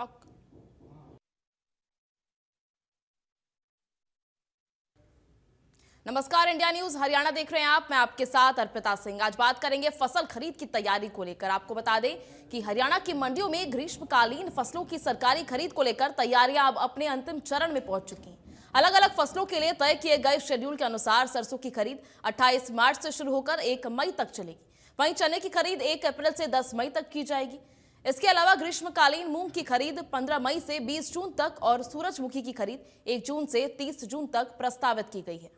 Block. नमस्कार, India news Haryana देख रहे हैं आप। मैं आपके साथ अर्पिता सिंह। आज बात करेंगे फसल खरीद की तैयारी को लेकर। आपको बता दें कि हरियाणा की मंडियों में ग्रीष्मकालीन फसलों की सरकारी खरीद को लेकर तैयारियां अब अपने अंतिम चरण में पहुंच चुकी हैं। अलग अलग फसलों के लिए तय किए गए शेड्यूल के अनुसार सरसों की खरीद 28 मार्च से शुरू होकर 1 मई तक चलेगी। वहीं चने की खरीद 1 अप्रैल से 10 मई तक की जाएगी। इसके अलावा ग्रीष्मकालीन मूंग की खरीद 15 मई से 20 जून तक और सूरजमुखी की खरीद 1 जून से 30 जून तक प्रस्तावित की गई है।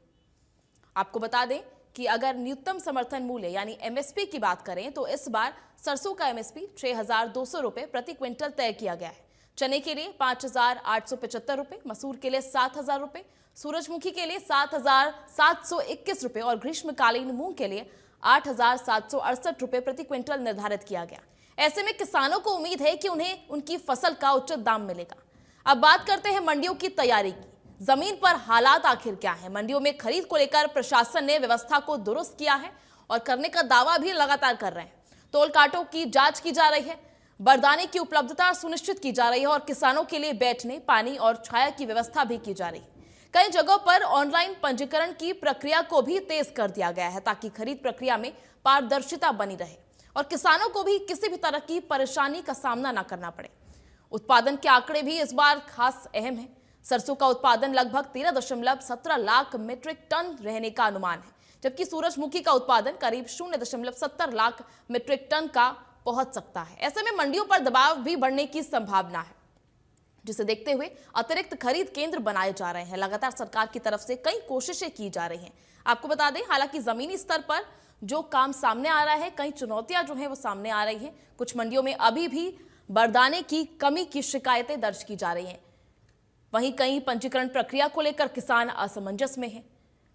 आपको बता दें कि अगर न्यूनतम समर्थन मूल्य यानी एमएसपी की बात करें तो इस बार सरसों का एमएसपी 6,200 रुपए प्रति क्विंटल तय किया गया है। चने के लिए 5,875 रुपए, मसूर के लिए 7,000 रुपए, सूरजमुखी के लिए 7,721 रुपए और ग्रीष्मकालीन मूंग के लिए 8,768 रुपए प्रति क्विंटल निर्धारित किया गया। ऐसे में किसानों को उम्मीद है कि उन्हें उनकी फसल का उचित दाम मिलेगा। अब बात करते हैं मंडियों की तैयारी की। जमीन पर हालात आखिर क्या है? मंडियों में खरीद को लेकर प्रशासन ने व्यवस्था को दुरुस्त किया है और करने का दावा भी लगातार कर रहे हैं। तोल कांटों की जांच की जा रही है, बारदाने की उपलब्धता सुनिश्चित की जा रही है और किसानों के लिए बैठने, पानी और छाया की व्यवस्था भी की जा रही है। कई जगहों पर ऑनलाइन पंजीकरण की प्रक्रिया को भी तेज कर दिया गया है ताकि खरीद प्रक्रिया में पारदर्शिता बनी रहे और किसानों को भी किसी भी तरह की परेशानी का सामना न करना पड़े। उत्पादन के आंकड़े भी इस बार खास अहम है। सरसों का उत्पादन लगभग 13.17 लाख मीट्रिक टन रहने का अनुमान है, जबकि सूरजमुखी का उत्पादन करीब 0.70 लाख मीट्रिक टन का पहुंच सकता है। ऐसे में मंडियों पर दबाव भी बढ़ने की संभावना है, जिसे देखते हुए अतिरिक्त खरीद केंद्र बनाए जा रहे हैं। लगातार सरकार की तरफ से कई कोशिशें की जा रही हैं। आपको बता दें, हालांकि जमीनी स्तर पर जो काम सामने आ रहा है, कई चुनौतियां जो है वो सामने आ रही है। कुछ मंडियों में अभी भी बारदाने की कमी की शिकायतें दर्ज की जा रही हैं। वहीं कई पंजीकरण प्रक्रिया को लेकर किसान असमंजस में हैं,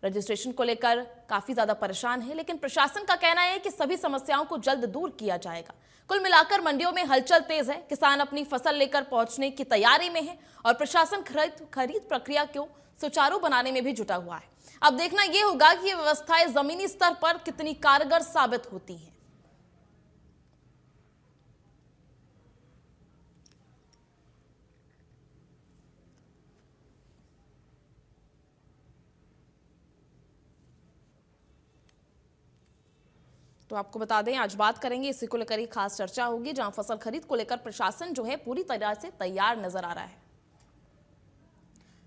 रजिस्ट्रेशन को लेकर काफी ज्यादा परेशान है, लेकिन प्रशासन का कहना है कि सभी समस्याओं को जल्द दूर किया जाएगा। कुल मिलाकर मंडियों में हलचल तेज है, किसान अपनी फसल लेकर पहुंचने की तैयारी में है और प्रशासन खरीद प्रक्रिया को सुचारू बनाने में भी जुटा हुआ है। अब देखना यह होगा कि ये व्यवस्थाएं जमीनी स्तर पर कितनी कारगर साबित होती हैं। तो आपको बता दें, आज बात करेंगे इसी को लेकर ही खास चर्चा होगी, जहां फसल खरीद को लेकर प्रशासन जो है पूरी तरह से तैयार नजर आ रहा है।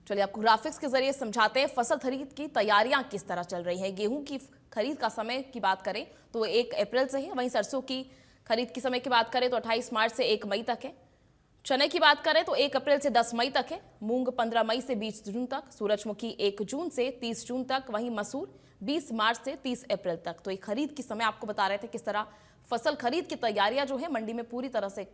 चलिए आपको ग्राफिक्स के जरिए समझाते हैं फसल खरीद की तैयारियां किस तरह चल रही है। गेहूं की खरीद का समय की बात करें तो 1 अप्रैल से है। वहीं सरसों की खरीद की समय की बात करें तो 28 मार्च से 1 मई तक है। चने की बात करें तो 1 अप्रैल से 10 मई तक है। मूंग 15 मई से 20 जून तक, सूरजमुखी 1 जून से 30 जून तक, वहीं मसूर 20 मार्च से 30 अप्रैल तक। तो ये खरीद की समय आपको बता रहे थे किस तरह फसल खरीद की तैयारियां जो है मंडी में पूरी तरह से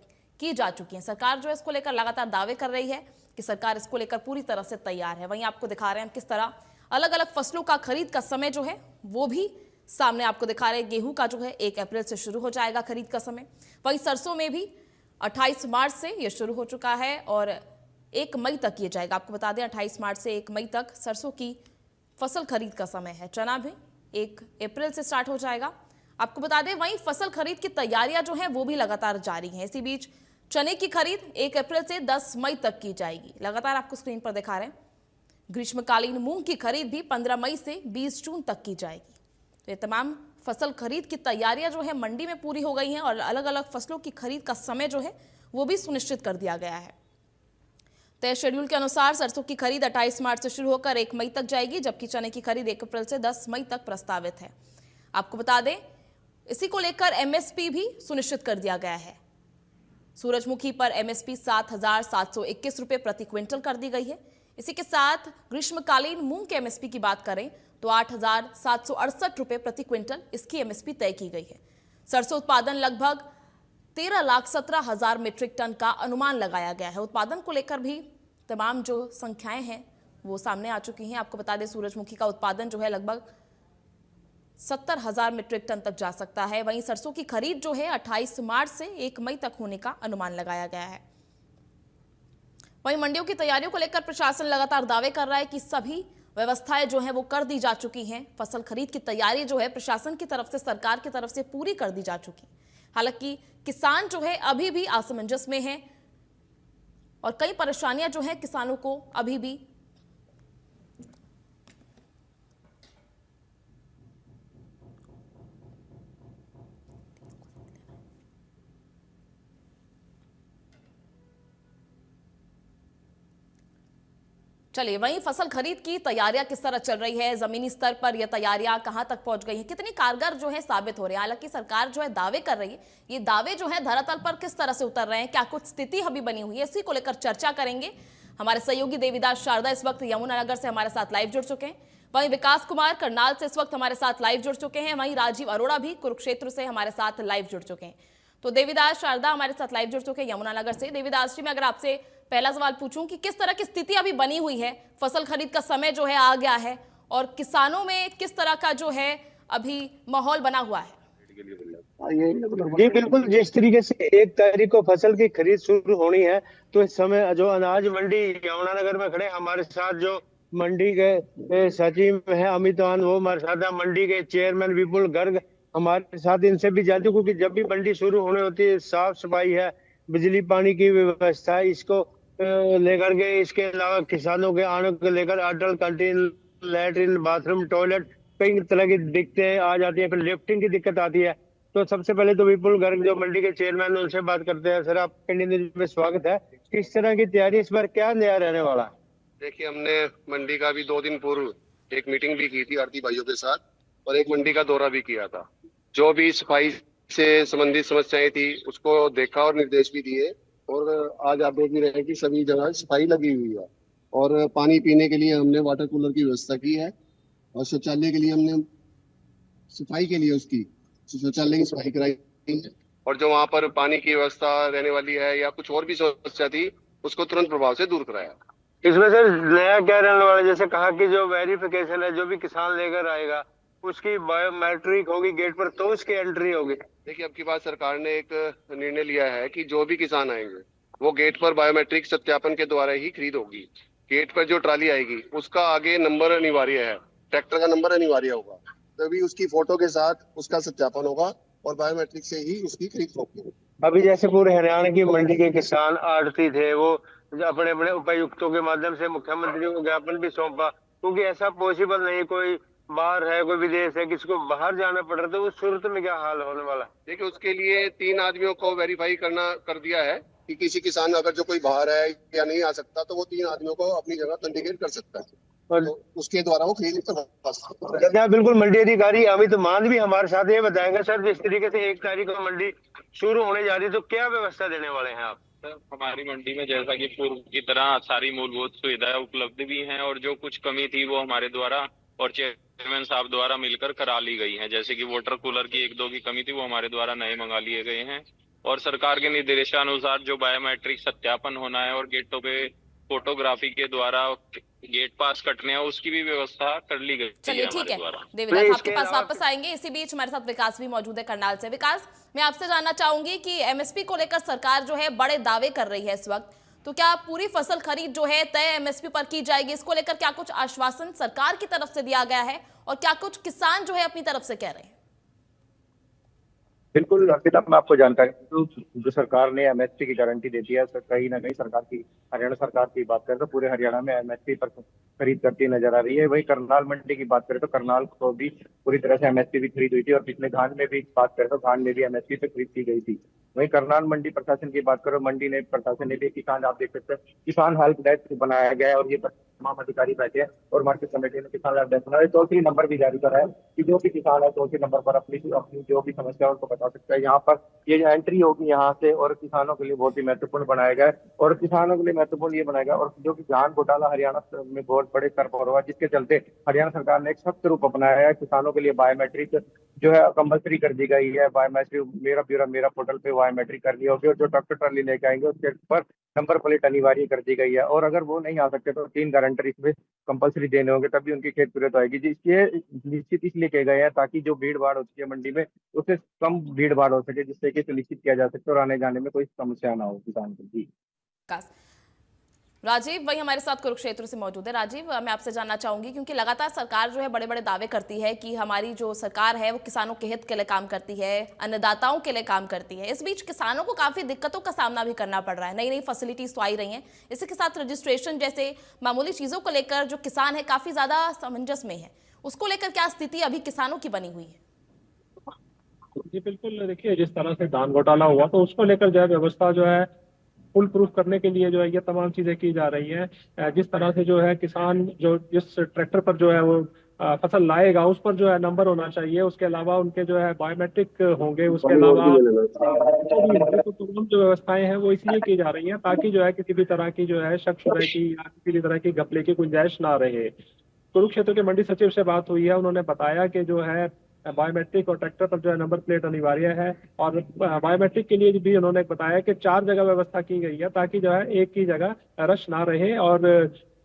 की जा चुकी हैं। सरकार जो है इसको लेकर लगातार दावे कर रही है कि सरकार इसको लेकर पूरी तरह से तैयार है। वहीं आपको दिखा रहे हैं किस तरह अलग अलग फसलों का खरीद का समय जो है वो भी सामने आपको दिखा रहे हैं। गेहूं का जो है 1 अप्रैल से शुरू हो जाएगा खरीद का समय। वहीं सरसों में भी 28 मार्च से ये शुरू हो चुका है और 1 मई तक ये जाएगा। आपको बता दें 28 मार्च से 1 मई तक सरसों की फसल खरीद का समय है। चना भी 1 अप्रैल से स्टार्ट हो जाएगा। आपको बता दें वहीं फसल खरीद की तैयारियां जो हैं वो भी लगातार जारी हैं। इसी बीच चने की खरीद 1 अप्रैल से 10 मई तक की जाएगी। लगातार आपको स्क्रीन पर दिखा रहे हैं। ग्रीष्मकालीन मूंग की खरीद भी 15 मई से 20 जून तक की जाएगी। तो ये तमाम फसल खरीद की तैयारियां जो है मंडी में पूरी हो गई हैं और अलग अलग फसलों की खरीद का समय जो है वो भी सुनिश्चित कर दिया गया है। तय शेड्यूल के अनुसार सरसों की खरीद 28 मार्च से शुरू होकर 1 मई तक जाएगी, जबकि चने की खरीद 1 अप्रैल से 10 मई तक प्रस्तावित है। आपको बता दें इसी को लेकर एमएसपी भी सुनिश्चित कर दिया गया है। सूरजमुखी पर एमएसपी 7,721 रुपए प्रति क्विंटल कर दी गई है। इसी के साथ ग्रीष्मकालीन मूंग के एमएसपी की बात करें तो 8,768 रुपए प्रति क्विंटल इसकी एमएसपी तय की गई है। सरसों उत्पादन लगभग 13,17,000 मीट्रिक टन का अनुमान लगाया गया है। उत्पादन को लेकर भी तमाम जो संख्याएं हैं वो सामने आ चुकी हैं। आपको बता दें सूरजमुखी का उत्पादन जो है लगभग 70,000 मीट्रिक टन तक जा सकता है। वहीं सरसों की खरीद जो है 28 मार्च से 1 मई तक होने का अनुमान लगाया गया है। वहीं मंडियों की तैयारियों को लेकर प्रशासन लगातार दावे कर रहा है कि सभी व्यवस्थाएं जो हैं वो कर दी जा चुकी हैं। फसल खरीद की तैयारी जो है प्रशासन की तरफ से, सरकार की तरफ से पूरी कर दी जा चुकी है। हालांकि किसान जो है अभी भी असमंजस में है। और कई परेशानियां जो है किसानों को अभी भी। चलिए, वहीं फसल खरीद की तैयारियां किस तरह चल रही है, जमीनी स्तर पर यह तैयारियां कहां तक पहुंच गई हैं, कितनी कारगर जो है साबित हो रही है। हालांकि सरकार जो है दावे कर रही है, ये दावे जो है धरातल पर किस तरह से उतर रहे हैं, क्या कुछ स्थिति अभी बनी हुई है, इसी को लेकर चर्चा करेंगे। हमारे सहयोगी देवीदास शारदा इस वक्त यमुनानगर से हमारे साथ लाइव जुड़ चुके हैं, वहीं विकास कुमार करनाल से इस वक्त हमारे साथ लाइव जुड़ चुके हैं, वहीं राजीव अरोड़ा भी कुरुक्षेत्र से हमारे साथ लाइव जुड़ चुके हैं। तो देवीदास शारदा हमारे साथ लाइव जुड़ चुके हैं यमुनानगर से। देवीदास जी, मैं अगर आपसे पहला सवाल पूछूं कि किस तरह की स्थिति अभी बनी हुई है, फसल खरीद का समय जो है आ गया है और किसानों में किस तरह का जो है अभी माहौल बना हुआ है? जी बिल्कुल, जिस तरीके से 1 तारीख को फसल की खरीद शुरू होनी है, तो इस समय जो अनाज मंडी यमुनानगर में खड़े हमारे साथ जो मंडी के सचिव है अमितान, वो हमारे साथ है, मंडी के चेयरमैन विपुल गर्ग हमारे साथ। इनसे भी जानते, क्योंकि जब भी मंडी शुरू होने होती है, साफ सफाई है, बिजली पानी की व्यवस्था है, इसको लेकर के, इसके अलावा किसानों के आने को लेकर अटल कैंटीन, लैट्रिन, बाथरूम, टॉयलेट, कई तरह की दिक्कतें आ जाती है। फिर लिफ्टिंग की दिक्कत आती है। तो सबसे पहले तो विपुल गर्ग जो मंडी के चेयरमैन, उनसे बात करते हैं। सर, आपका इंडियन न्यूज में स्वागत है। किस तरह की तैयारी इस बार क्या नया रहने वाला है? देखिए, हमने मंडी का भी 2 दिन पूर्व एक मीटिंग भी की थी आड़ती भाइयों के साथ, और एक मंडी का दौरा भी किया था। जो भी सफाई से संबंधित समस्याएं थी उसको देखा और निर्देश भी दिए। और आज आप देख भी रहे हैं कि सभी जगह सफाई लगी हुई है। और पानी पीने के लिए हमने वाटर कूलर की व्यवस्था की है, और शौचालय के लिए हमने सफाई के लिए उसकी शौचालय की सफाई कराई है। और जो वहां पर पानी की व्यवस्था रहने वाली है या कुछ और भी समस्या थी, उसको तुरंत प्रभाव से दूर कराया। इसमें सर नया क्या रहने वाला है? जैसे कहा कि जो वेरिफिकेशन है, जो भी किसान लेकर आएगा उसकी बायोमेट्रिक होगी गेट पर, तो उसकी एंट्री होगी। देखिए, अब की बात सरकार ने एक निर्णय लिया है कि जो भी किसान आएंगे वो गेट पर बायोमेट्रिक सत्यापन के द्वारा ही खरीद होगी। गेट पर जो ट्राली आएगी उसका आगे नंबर अनिवार्य है, ट्रैक्टर का नंबर अनिवार्य होगा, तभी उसकी फोटो के साथ उसका सत्यापन होगा और बायोमेट्रिक से ही उसकी खरीद होगी। अभी जैसे पूरे हरियाणा की मंडी के किसान आड़ती थे, वो अपने अपने उपायुक्तों के माध्यम से मुख्यमंत्री को ज्ञापन भी सौंपा, क्योंकि ऐसा पॉसिबल नहीं, कोई बाहर है, कोई विदेश है, किसी को बाहर जाना पड़ रहा है, तो उस सूरत में क्या हाल होने वाला है? देखिए, उसके लिए 3 आदमियों को वेरीफाई कर दिया है कि किसी किसान अगर जो कोई बाहर है या नहीं आ सकता, तो वो 3 आदमियों को अपनी जगह कंडीकेट कर सकता है, तो उसके द्वारा वो खरीद करवा सकता है। बिल्कुल, मंडी अधिकारी अमित मान भी हमारे साथ ये बताएंगे। सर, जिस तरीके से 1 तारीख को मंडी शुरू होने जा रही है, तो क्या व्यवस्था देने वाले हैं आप? हमारी मंडी में जैसा कि पूर्व की तरह सारी मूलभूत सुविधाएं उपलब्ध भी हैं, और जो कुछ कमी थी वो हमारे द्वारा और चेयरमैन साहब द्वारा मिलकर करा ली गई है। जैसे कि वाटर कूलर की 1-2 की कमी थी, वो हमारे द्वारा नए मंगा लिए गए हैं। और सरकार के निर्देशानुसार जो बायोमेट्रिक सत्यापन होना है और गेटों पे फोटोग्राफी के द्वारा गेट पास कटने हैं, उसकी भी व्यवस्था कर ली गई। चलिए, ठीक है देवीदास, आपके पास वापस आएंगे। इसी बीच हमारे साथ विकास भी मौजूद है करनाल से। विकास, मैं आपसे जानना चाहूंगी कि एमएसपी को लेकर सरकार जो है बड़े दावे कर रही है इस वक्त, तो क्या पूरी फसल खरीद जो है तय एमएसपी पर की जाएगी? इसको लेकर क्या कुछ आश्वासन सरकार की तरफ से दिया गया है और क्या कुछ किसान जो है अपनी तरफ से कह रहे हैं? बिल्कुल अर्पिता, मैं आपको जानकारी दूं, जो सरकार ने एमएसपी की गारंटी देती है, कहीं ना कहीं सरकार की, हरियाणा सरकार की बात करें तो पूरे हरियाणा में एमएसपी पर खरीद करती नजर आ रही है। वही करनाल मंडी की बात करें तो करनाल को भी पूरी तरह से एमएसपी भी खरीद हुई थी, और पिछले धान में भी बात करें तो धान में भी एमएसपी पे खरीद की गई थी। वही करनाल मंडी प्रशासन की बात करो, मंडी ने प्रशासन ने भी किसान, आप देख सकते हैं, किसान हेल्प डेस्क बनाया गया है, और ये तमाम अधिकारी बैठे हैं और मार्केट कमेटी ने किसान हेल्प डेस्क बनाया। टोल फ्री नंबर भी जारी करा है कि जो भी किसान है टोल फ्री नंबर पर अपनी जो भी समस्या है उनको बता सकता है। यहाँ पर ये जो एंट्री होगी यहाँ से, और किसानों के लिए बहुत ही महत्वपूर्ण बनाया गया है, और किसानों के लिए महत्वपूर्ण ये बनाया गया, और जो कि धान घोटाला हरियाणा में बहुत बड़े स्तर पर हुआ, जिसके चलते हरियाणा सरकार ने एक सख्त रूप अपनाया है। किसानों के लिए बायोमेट्रिक जो है कंपल्सरी कर दी गई है। बायोमेट्रिक मेरा ब्यूरो मेरा पोर्टल पे बायोमेट्रिक करनी होगी, और जो ट्रैक्टर ट्राली लेके आएंगे उसके पर नंबर प्लेट अनिवार्य कर दी गई है। और अगर वो नहीं आ सकते तो 3 गारंटर इसमें कंपल्सरी देने होंगे, तभी उनकी खेत पूरी आएगी। जिसके निश्चित इसलिए किए गए हैं ताकि जो भीड़ भाड़ होती है मंडी में, उससे कम भीड़ भाड़ हो सके, जिससे कि सुनिश्चित किया जा सके और आने जाने में कोई समस्या ना हो किसान को। जी राजीव वही हमारे साथ कुरुक्षेत्र से मौजूद है। राजीव, मैं आपसे जानना चाहूंगी, क्योंकि लगातार सरकार जो है बड़े बड़े दावे करती है कि हमारी जो सरकार है वो किसानों के हित के लिए काम करती है, अन्नदाताओं के लिए काम करती है। इस बीच किसानों को काफी दिक्कतों का सामना भी करना पड़ रहा है। नई नई फैसिलिटीज तो आई रही हैं, इसी के साथ रजिस्ट्रेशन जैसे मामूली चीजों को लेकर जो किसान है काफी ज्यादा असमंजस में है। उसको लेकर क्या स्थिति अभी किसानों की बनी हुई है? जी बिल्कुल, देखिए जिस तरह से धान घोटाला हुआ तो उसको लेकर जो है व्यवस्था जो है फुल प्रूफ करने के लिए जो है ये तमाम चीजें की जा रही हैं। जिस तरह से जो है किसान जो जिस ट्रैक्टर पर जो है वो फसल लाएगा उस पर जो है नंबर होना चाहिए, उसके अलावा उनके जो है बायोमेट्रिक होंगे, उसके अलावा जो भी है तो तमाम जो व्यवस्थाएं हैं वो इसलिए की जा रही हैं ताकि जो है किसी भी तरह की जो है शक शुबह की या किसी भी तरह की घपले की गुंजाइश ना रहे। कुरुक्षेत्र के मंडी सचिव से बात हुई है, उन्होंने बताया कि जो है बायोमेट्रिक और ट्रैक्टर पर जो है नंबर प्लेट अनिवार्य है, और बायोमेट्रिक के लिए भी उन्होंने बताया कि 4 जगह व्यवस्था की गई है ताकि जो है एक ही जगह रश ना रहे और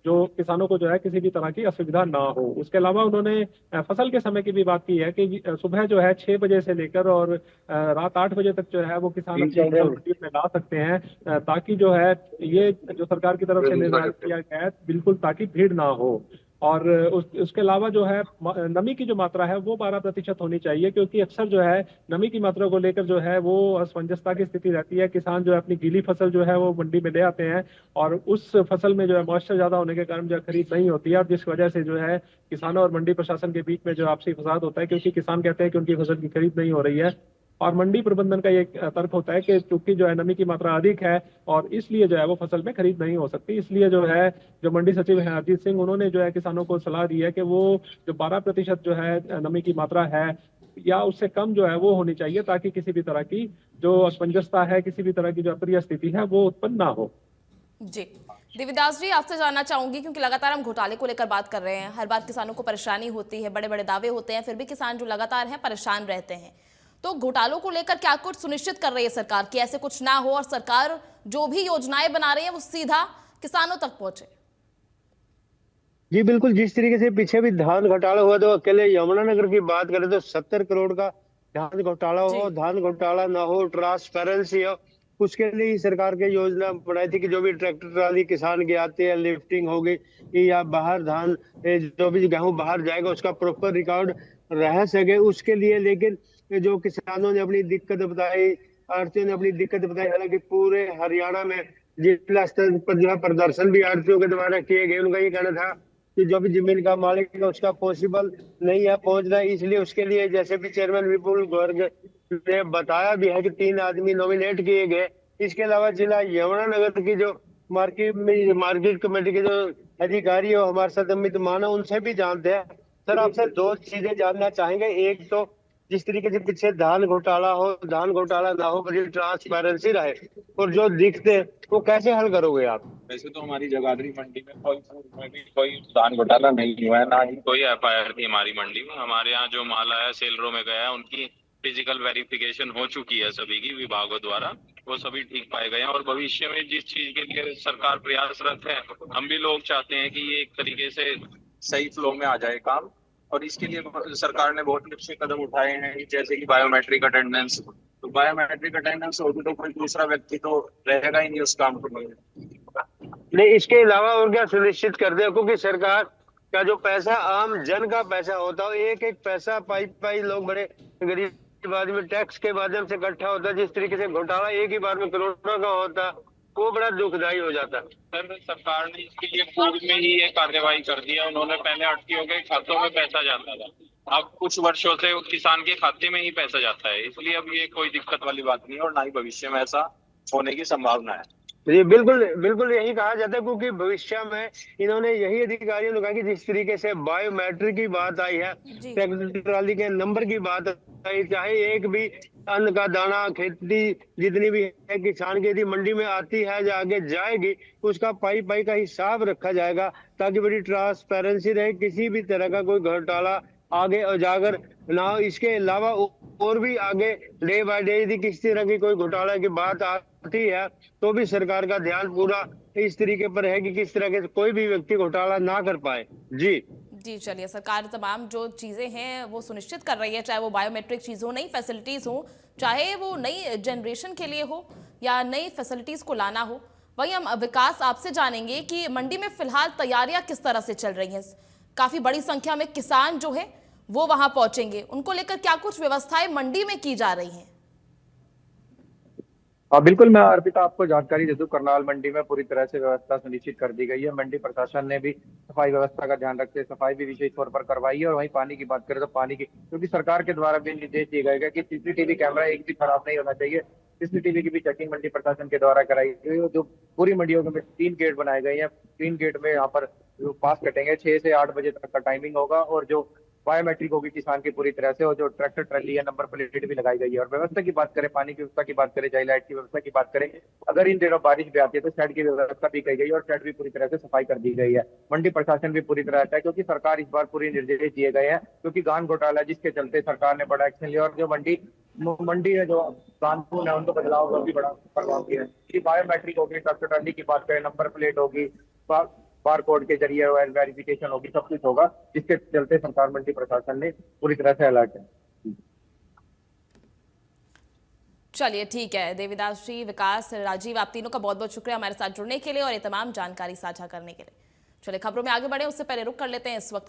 जो किसानों को जो है किसी भी तरह की असुविधा ना हो। उसके अलावा उन्होंने फसल के समय की भी बात की है कि सुबह जो है 6 बजे से लेकर और रात 8 बजे तक जो है वो किसान अपनी मंडी में ला सकते हैं, ताकि जो है ये जो सरकार की तरफ से निर्धारित किया गया है बिल्कुल ताकि भीड़ ना हो। और उसके अलावा जो है नमी की जो मात्रा है वो 12% होनी चाहिए, क्योंकि अक्सर जो है नमी की मात्रा को लेकर जो है वो असमंजसता की स्थिति रहती है। किसान जो है अपनी गीली फसल जो है वो मंडी में ले आते हैं और उस फसल में जो है मॉइस्चर ज्यादा होने के कारण जो है खरीद नहीं होती है, जिस वजह से जो है किसानों और मंडी प्रशासन के बीच में जो आपसी फसाद होता है, क्योंकि किसान कहते हैं कि उनकी फसल की खरीद नहीं हो रही है और मंडी प्रबंधन का ये तर्क होता है कि चूंकि जो है नमी की मात्रा अधिक है और इसलिए जो है वो फसल में खरीद नहीं हो सकती। इसलिए जो है जो मंडी सचिव है अजीत सिंह, उन्होंने जो है किसानों को सलाह दी है कि वो जो 12% जो है नमी की मात्रा है या उससे कम जो है वो होनी चाहिए, ताकि किसी भी तरह की जो असमंजसता है, किसी भी तरह की जो अप्रिय स्थिति है वो उत्पन्न ना हो। जी देवीदास जी, आपसे जानना चाहूंगी, क्योंकि लगातार हम घोटाले को लेकर बात कर रहे हैं, हर बार किसानों को परेशानी होती है, बड़े बड़े दावे होते हैं, फिर भी किसान जो लगातार हैं परेशान रहते हैं। तो घोटालों को लेकर क्या कुछ सुनिश्चित कर रही है सरकार कि ऐसे कुछ ना हो और सरकार जो भी योजनाएं बना रही है वो सीधा किसानों तक पहुंचे? जी बिल्कुल, जिस तरीके से पीछे भी धान घोटाला हुआ, तो अकेले यमुनानगर की बात करें तो 70 करोड़ का धान घोटाला हो, धान घोटाला ना हो, ट्रांसपेरेंसी हो, उसके लिए ही सरकार की योजना बनाई थी कि जो भी ट्रैक्टर ट्राली किसान के आते हैं, लिफ्टिंग होगी या बाहर धान जो भी गेहूं बाहर जाएगा उसका प्रॉपर रिकॉर्ड रह सके उसके लिए। लेकिन जो किसानों ने अपनी दिक्कत बताई, आड़तियों ने अपनी दिक्कत बताई, हालांकि पूरे हरियाणा में जिला स्तर पर जो है प्रदर्शन भी आड़तियों के द्वारा किए गए। उनका ये कहना था कि जो भी जमीन का मालिक है उसका पॉसिबल नहीं है पहुंचना, इसलिए उसके लिए जैसे भी चेयरमैन विपुल गर्ग ने बताया भी है कि 3 आदमी नॉमिनेट किए गए। इसके अलावा जिला यमुनानगर की जो मार्केट कमेटी के जो अधिकारी है हमारे साथ अमित मानव, उनसे भी जानते हैं। सर, आपसे 2 चीजें जानना चाहेंगे। एक तो जिस तरीके से पीछे धान घोटाला हो, धान घोटाला ना हो, बड़ी ट्रांसपेरेंसी रहे, और जो दिखते वो कैसे हल करोगे आप? वैसे तो हमारी जगाधरी मंडी में कोई धान घोटाला नहीं हुआ है, ना ही कोई एफआईआर थी हमारी मंडी में। हमारे यहाँ जो माल आया सेलरों में गया, उनकी फिजिकल वेरिफिकेशन हो चुकी है सभी की विभागों द्वारा, वो सभी ठीक पाए गए हैं। और भविष्य में जिस चीज के लिए सरकार प्रयासरत है, हम भी लोग चाहते हैं कि ये एक तरीके से सही फ्लो में आ जाए काम, और इसके लिए सरकार ने बहुत अच्छे कदम उठाए हैं, जैसे कि बायोमेट्रिक अटेंडेंस। तो बायोमेट्रिक अटेंडेंस होगी तो कोई दूसरा व्यक्ति तो रहेगा ही नहीं उस काम को नहीं, इसके अलावा और क्या सुनिश्चित कर दे, क्योंकि सरकार का जो पैसा आम जन का पैसा होता है, एक एक पैसा पाई लोग बड़े गरीब आदमी टैक्स के माध्यम से इकट्ठा होता है। जिस तरीके से घोटाला एक ही बार में करोड़ों का होता है वो बड़ा दुखदायी हो जाता है। सर, सरकार ने इसके लिए पूर्व में ही ये कार्यवाही कर दिया। उन्होंने पहले आड़तियों के खातों में पैसा जाता था, अब कुछ वर्षों से किसान के खाते में ही पैसा जाता है, इसलिए अब ये कोई दिक्कत वाली बात नहीं है और ना ही भविष्य में ऐसा होने की संभावना है। जी बिल्कुल बिल्कुल, यही कहा जाता है, क्योंकि भविष्य में इन्होंने यही अधिकारियों ने कहा कि जिस तरीके से बायोमेट्रिक की बात आई है, ट्रैक्टर ट्राली के नंबर की बात आई, चाहे एक भी अन्न का दाना खेती जितनी भी है किसान की यदि मंडी में आती है या आगे जाएगी, उसका पाई का हिसाब रखा जाएगा ताकि बड़ी ट्रांसपेरेंसी रहे, किसी भी तरह का कोई घोटाला आगे उजागर ना हो। इसके अलावा और भी आगे डे बाय डे यदि किसी तरह की कोई घोटाला की बात आती है तो भी सरकार का ध्यान पूरा इस तरीके पर है कि किस तरह के कोई भी व्यक्ति घोटाला ना कर पाए। जी चलिए, सरकार तमाम जो चीजें हैं वो सुनिश्चित कर रही है, चाहे वो बायोमेट्रिक चीज हो, नई फैसिलिटीज हो, चाहे वो नई जनरेशन के लिए हो या नई फैसिलिटीज को लाना हो। वहीं हम विकास आपसे जानेंगे कि मंडी में फिलहाल तैयारियां किस तरह से चल रही हैं। काफी बड़ी संख्या में किसान जो है वो वहां पहुंचेंगे, उनको लेकर क्या कुछ व्यवस्थाएं मंडी में की जा रही हैं? हाँ बिल्कुल, मैं अर्पिता आपको जानकारी दे दूं, करनाल मंडी में पूरी तरह से व्यवस्था सुनिश्चित कर दी गई है। मंडी प्रशासन ने भी सफाई व्यवस्था का ध्यान रखते सफाई भी विशेष तौर पर करवाई है। और वहीं पानी की बात करें तो पानी की, क्योंकि सरकार के द्वारा भी निर्देश दिए गए हैं कि सीसीटीवी कैमरा एक भी खराब नहीं होना चाहिए। सीसीटीवी की भी चेकिंग मंडी प्रशासन के द्वारा कराई गई है। जो पूरी मंडियों में 3 गेट बनाए गए हैं, 3 गेट में यहाँ पर पास कटेंगे, 6 से 8 बजे तक का टाइमिंग होगा। और जो बायोमेट्रिक होगी किसान की पूरी तरह से, और जो ट्रैक्टर ट्रैली है नंबर प्लेट भी लगाई गई है। और व्यवस्था की बात करें, पानी की व्यवस्था की बात करें, चाहे लाइट की व्यवस्था की बात करें, अगर इन दिनों बारिश भी आती है तो शेड की व्यवस्था भी की गई है और शेड भी पूरी तरह से सफाई कर दी गई है। मंडी प्रशासन भी पूरी तरह आता है, क्योंकि सरकार इस बार पूरी निर्देश दिए गए हैं, क्योंकि गान घोटाला जिसके चलते सरकार ने बड़ा एक्शन लिया। और जो मंडी है, जो कानून है, उनको बदलाव का भी बड़ा प्रभाव किया है कि बायोमेट्रिक होगी, ट्रैक्टर ट्रैली की बात करें, नंबर प्लेट होगी, बार कोड के जरिए वेरिफिकेशन होगी, सब कुछ होगा, जिसके चलते सरकार मंडी प्रशासन ने पूरी तरह से अलर्ट है। चलिए ठीक है, देवीदास जी, विकास, राजीव, आप तीनों का बहुत बहुत शुक्रिया हमारे साथ जुड़ने के लिए और ये तमाम जानकारी साझा करने के लिए। चलिए खबरों में आगे बढ़े उससे पहले रुक कर लेते हैं इस वक्त